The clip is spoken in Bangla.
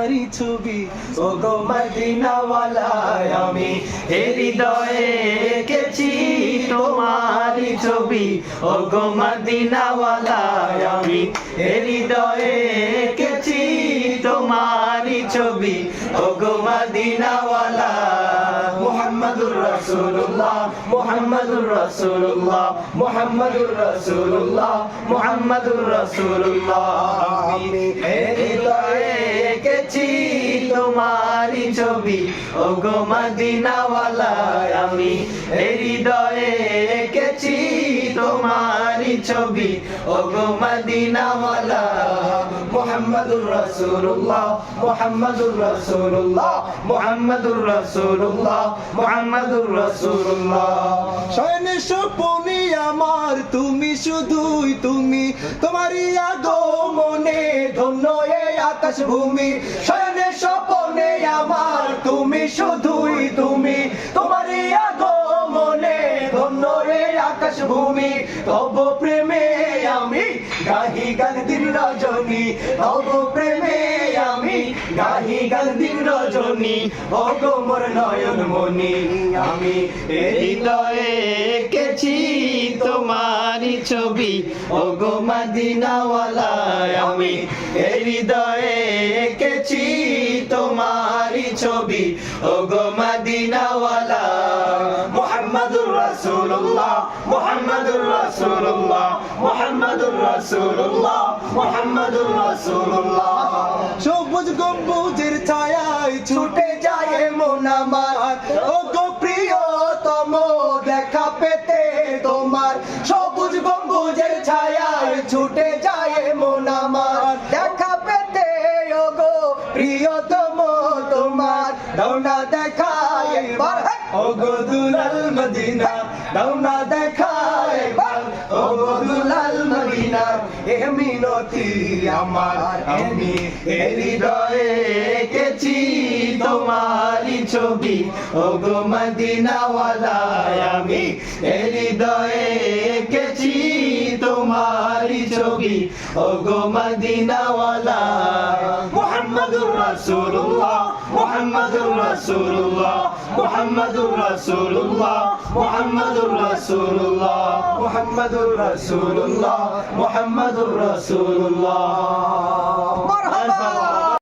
তোমারই ছবি ওগো মদিনাওয়ালা আমি হৃদয়ে এঁকেছি তোমারই ছবি ওগো মদিনাওয়ালা আমি হৃদয়ে এঁকেছি তোমারই ছবি ওগো মদিনাওয়ালা মুহাম্মাদুর রাসূলুল্লাহ মুহাম্মাদুর রাসূলুল্লাহ মুহাম্মাদুর রাসূলুল্লাহ মুহাম্মাদুর রাসূলুল্লাহ আমি হৃদয়ে এঁকেছি তোমারই ছবি ওগো মদিনাওয়ালা আমি হৃদয়ে এঁকেছি তোমারই ছবি ওগো মদিনাওয়ালা মুহাম্মাদুর রাসূলুল্লাহ মুহাম্মাদুর রাসূলুল্লাহ মুহাম্মাদুর রাসূলুল্লাহ মুহাম্মাদুর রাসূলুল্লাহ শয়নে স্বপনে আমার তুমি শুধুই তুমি তোমারই আগমনে ধন্য এই আকাশ ভূমি শয়নে স্বপনে আমার তুমি শুধুই তুমি তোমারই আগমনে ধন্য এই আকাশ ভূমি তব প্রেমে আমি গাহি গান দিন রজনী তব প্রেমে আমি গাহি গান দিন রজনী ওগো মোর নয়ন মনি আমি হৃদয়ে এঁকেছি তোমারই ছবি ওগো মদিনাওয়ালা আমি হৃদয়ে এঁকেছি তোমারই ছবি ওগো মদিনাওয়ালা মুহাম্মাদুর রাসূলুল্লাহ মুহাম্মাদুর রাসূলুল্লাহ মুহাম্মাদুর রাসূলুল্লাহ মুহাম্মাদুর রাসূলুল্লাহ সবুজ গম্বুজের ছায়ায় ছুটে যায় মন আমার ওগো প্রিয়তম দেখা পেতে তোমার সবুজ গম্বুজের ছায়ায় ছুটে যায় মন আমার দেখা পেতে ওগো প্রিয়তম তোমার দাও না দেখা একবার ওগো দুলাল মদিনা দাও না দেখা একবার ওগো দুলাল মদিনা এ মিনতি আমার আমি হৃদয়ে এঁকেছি তোমারই ছবি ওগো মদিনাওয়ালা আমি হৃদয়ে এঁকেছি তোমারই ছবি ওগো মদিনাওয়ালা মুহাম্মাদুর রাসূলুল্লাহ মুহাম্মাদুর রাসূলুল্লাহ মুহাম্মাদুর রাসূলুল্লাহ মুহাম্মাদুর রাসূলুল্লাহ মুহাম্মাদুর রাসূলুল্লাহ মুহাম্মাদুর রাসূলুল্লাহ মারহাবা।